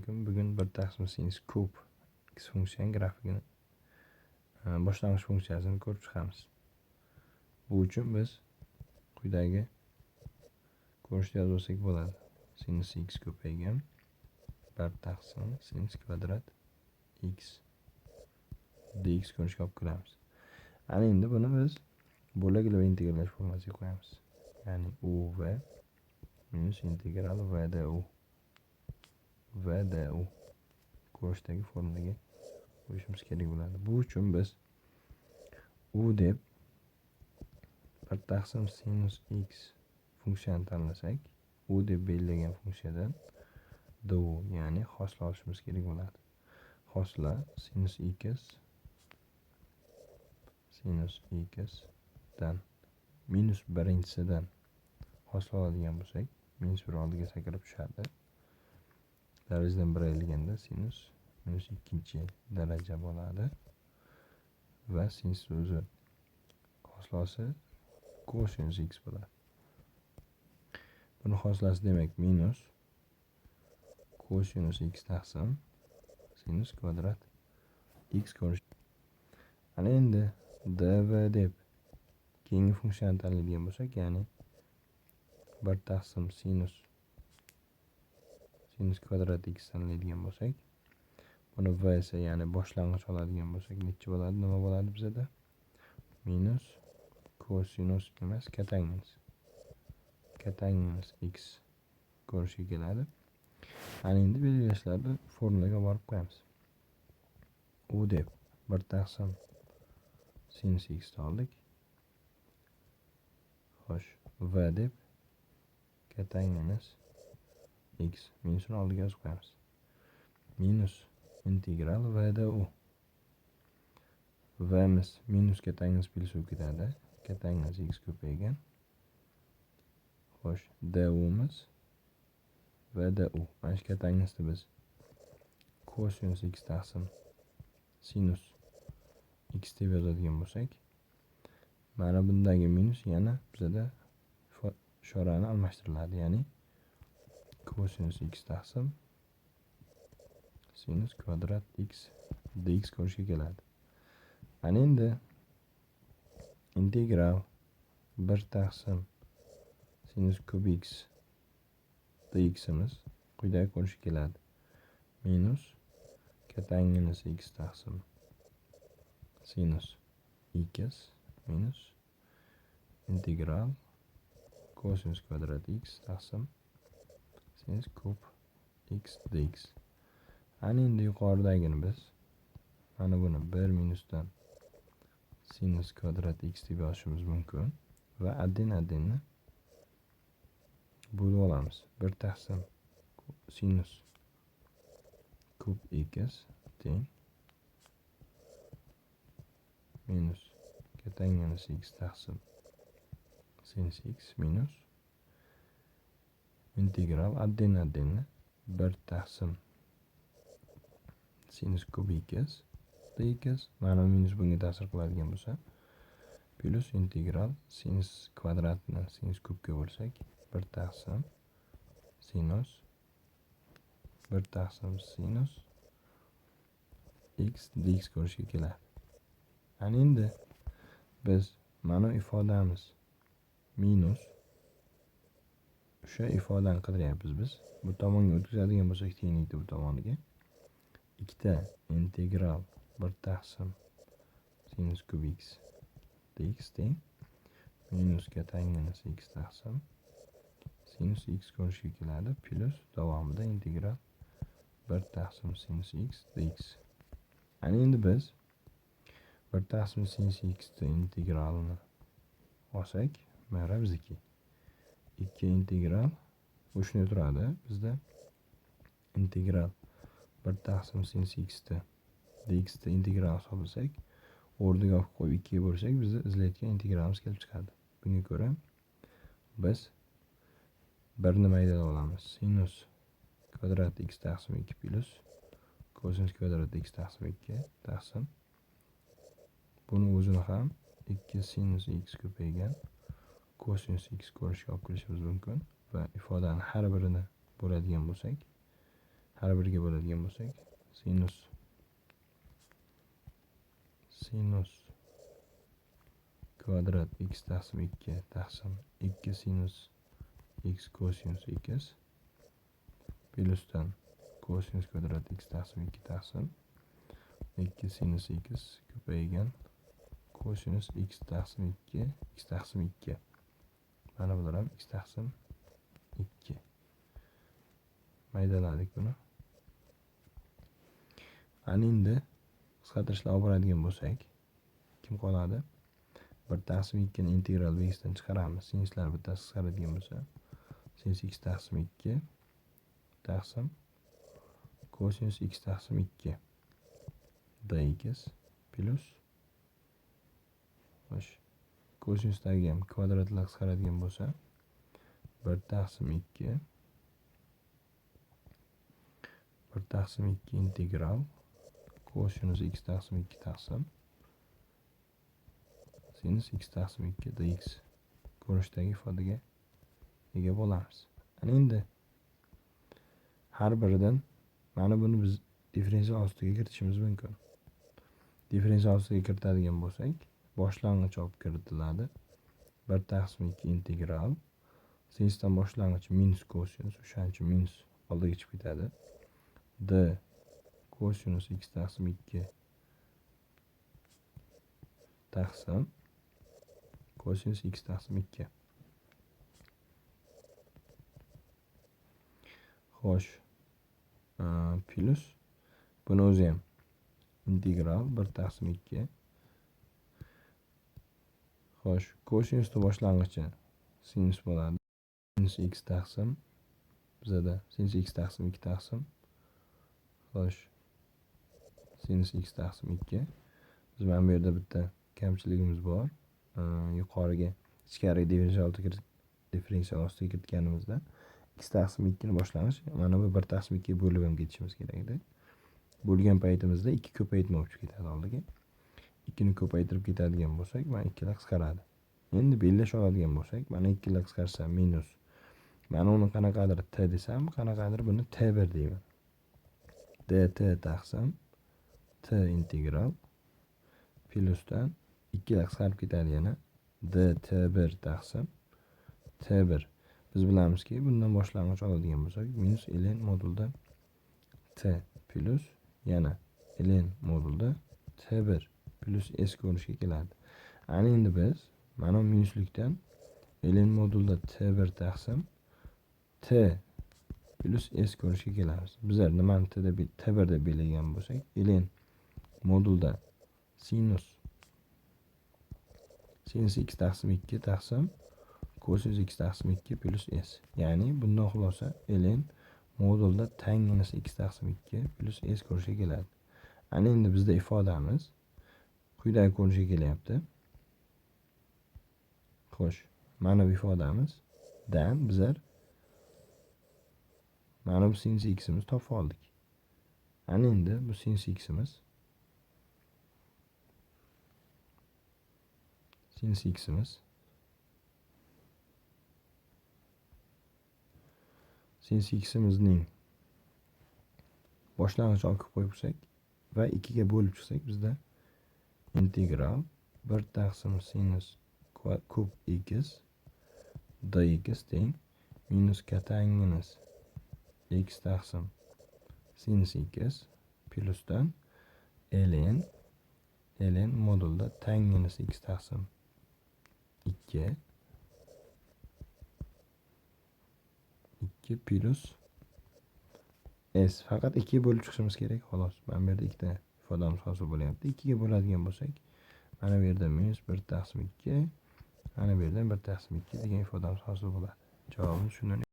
mumkin. Bugun 1/sin kub x funksiyani grafikini boshlang'ich funksiyasini ko'rib chiqamiz. Bu uchun biz quyidagi ko'rinishda yozib olsak bo'ladi. Sinus x ko'paygan 1/sin kvadrat x dx ko'rinishga olib kelamiz. Ana endi buni biz bo'lakli va integrallashuv formasiga qo'yamiz. Ya'ni u v minus integral v du ko'rinishdagi formulaga qo'yishimiz kerak bo'ladi. Bu uchun biz u deb 1/sinus x funksiyani tanlasak, u deb belgilagan funksiyadan du ya'ni hosila olishimiz kerak bo'ladi. Hosila sinus x dan minus birinchisidan hosila oladigan bo'lsak, minus 1 oldiga sakrab tushadi. Darajadan 1 ayliganda sinus minus 2 daraja bo'ladi va sinus o'zi hosilasi kosinus x bo'ladi. Buni hosilasi demak minus kosinus x taqsim sinus kvadrat x ko'rinish. Ana endi dv deb keyingi funksiyani tanlaydigan bo'lsak, ya'ni 1/sinus kvadrat x tanlaydigan bo'lsak, buni v esa ya'ni boshlang'ich oladigan bo'lsak, necha bo'ladi? Nima bo'ladi bizda? Minus kosinus emas, katanginus x ko'rinishga keladi. Ana endi belgilashlarni formulaga borib qo'yamiz. U deb 1/sinus x oldik. Xo'sh, v deb katanginus x minusini oldiga yozib qo'yamiz. Minus integral v du. V'miz minus katanginus plyus ketadi. Katanginus x ko'paygan. Xo'sh, du'miz v du. Mana shu katanginusni biz kosinus x taqsim sinus x deb yozadigan bo'lsak, mana bundagi minus yana bizda ishorani almashtiriladi. Ya'ni kosinus x taqsim sinus kvadrat x dx ko'rinishga keladi. Ana endi integral 1/sinus kub x dx'imiz quyidagi ko'rinishga keladi. Minus katanginus x taqsim sinus x minus integral kosinus kvadrat x taqsim sinus kub x dx. Ana endi yuqoridagini biz mana buni 1 minusdan sinus kvadrat x deb yozishimiz mumkin va addin-addinni bo'lib olamiz. 1/sinus kub x teng minus katanginus x taqsim sinus x minus integral addin-addinni 1/sinus kub x dx mana minus bunga ta'sir qiladigan bo'lsa, plus integral sinus kvadratni sinus kubga bo'lsak, 1/sinus x dx ko'rinishga keladi. Ana endi biz mana ifodamiz minus o'sha ifodani qidiryapmiz biz. Bu tomonga o'tkazadigan bo'lsak, tenglikni bu tomoniga 2 integral 1/sinus kub x dx teng minus katanginus x taqsim sinus x ko'rinishga keladi plus davomida integral 1/sinus x dx. Ana endi biz 1/sinus x integralini olsak, mana bizniki 2 integral o'shunday turadi. Bizda integral 1/sinus x dx integral hisoblasak, o'rniga olib qo'yib 2 ga bo'lsak, bizni izlayotgan integralimiz kelib chiqadi. Bunga ko'ra biz birni maydalab olamiz. Sinus kvadrat x taqsim 2 plus kosinus kvadrat x taqsim 2 taqsim. Buni o'zini ham 2 sinus x ko'paygan kosinus x ko'rinishga olib kelishimiz mumkin va ifodani har birini bo'ladigan bo'lsak, har biriga bo'ladigan bo'lsak, sinus kvadrat x taqsim 2 taqsim 2 sinus x kosinus x plyusdan kosinus kvadrat x taqsim 2 taqsim 2 sinus x ko'paygan kosinus x taqsim 2 x taqsim 2. Mana bular ham x taqsim 2. Maydaladik buni. Ana endi qisqartirishlar olib boradigan bo'lsak, kim qoladi? 1 taqsim 2 ni integral b'dan chiqaramiz. Sinuslar bittasi qisqaradigan bo'lsa, sinus x taqsim 2 taqsim kosinus x taqsim 2 dx plus kosinusdagi ham kvadratlar qisqaradigan bo'lsa 1 taqsim 2 integral kosinus x taqsim 2 taqsim sinus x taqsim 2 dx ko'rinishdagi ifodaga ega bo'lamiz. Ana endi har biridan mana buni biz differensial ostiga kiritishimiz mumkin. Differensial ostiga kiritadigan bo'lsak, boshlang'ich olib kiritiladi. 1 taqsim 2 integral sinusdan boshlang'ich minus kosinus, o'shaning uchun minus oldiga chiqib ketadi. D kosinus x taqsim 2 taqsim kosinus x taqsim 2. Xo'sh, plus buni o'zi ham integral 1 taqsim 2. Xo'sh, kosinusni boshlang'ichi sinus bo'ladi. Sinus x taqsim bizada sinus x taqsim 2 taqsim. Xo'sh, sinus x taqsim 2. Biz mana bu yerda bitta kamchiligimiz bor. Yuqoriga ichkariga differensial ostiga kiritganimizda x taqsim 2 ni boshlang'ich mana bu 1 taqsim 2 bo'lib ham ketishimiz kerak edi. Bo'lgan paytimizda 2 ko'paytma olib ketadi oldiga. 2 ni ko'paytirib ketadigan bo'lsak, mana 2 lar qisqaradi. Endi bellasha oladigan bo'lsak, mana 2 lar qisqarsa minus. Mana uni qanaqadir t desam, qanaqadir buni t1 deyman. dt taqsim t integral plyusdan 2 lar qisqarib ketadi yana dt1 taqsim t1. Biz bilamizki, bundan boshlang'ich oladigan bo'lsak, minus ln modulda t plus yana ln modulda t1 plus s ko'rinishga keladi. Ana endi biz mana minuslikdan ln modulda t1 taqsim t plus s ko'rinishga kelamiz. Bizlar nimani t1 deb belgilagan bo'lsak, ln modulda sinus x taqsim 2 taqsim kosinus x taqsim 2 plus s. Ya'ni bundan xulosa ln modulda tangens x taqsim 2 plus s ko'rinishga keladi. Ana endi bizda ifodamiz quyidagi ko'rinishga kelyapti. Xo'sh, mana bu ifodamiz dan bizlar mana bu sinus x'imiz topib oldik. Ana endi bu sinus x'imiz sinus x'imizning boshlang'ich olib qo'ysak va 2 ga bo'lib chiqsak, bizda integral 1 taqsim sinus kub x dx teng minus kotangens x taqsim sinus x plyusdan ln modulda tangens x taqsim 2 plus s. Faqat 2 ga bo'lib chiqishimiz kerak, xolos. Mana bu yerda ikkita ifodamiz hosil bo'lyapti. 2 ga bo'ladigan bo'lsak, mana bu yerda minus 1 taqsim 2, mana bu yerda 1 taqsim 2 degan ifodamiz hosil bo'ladi. Javobimiz shundan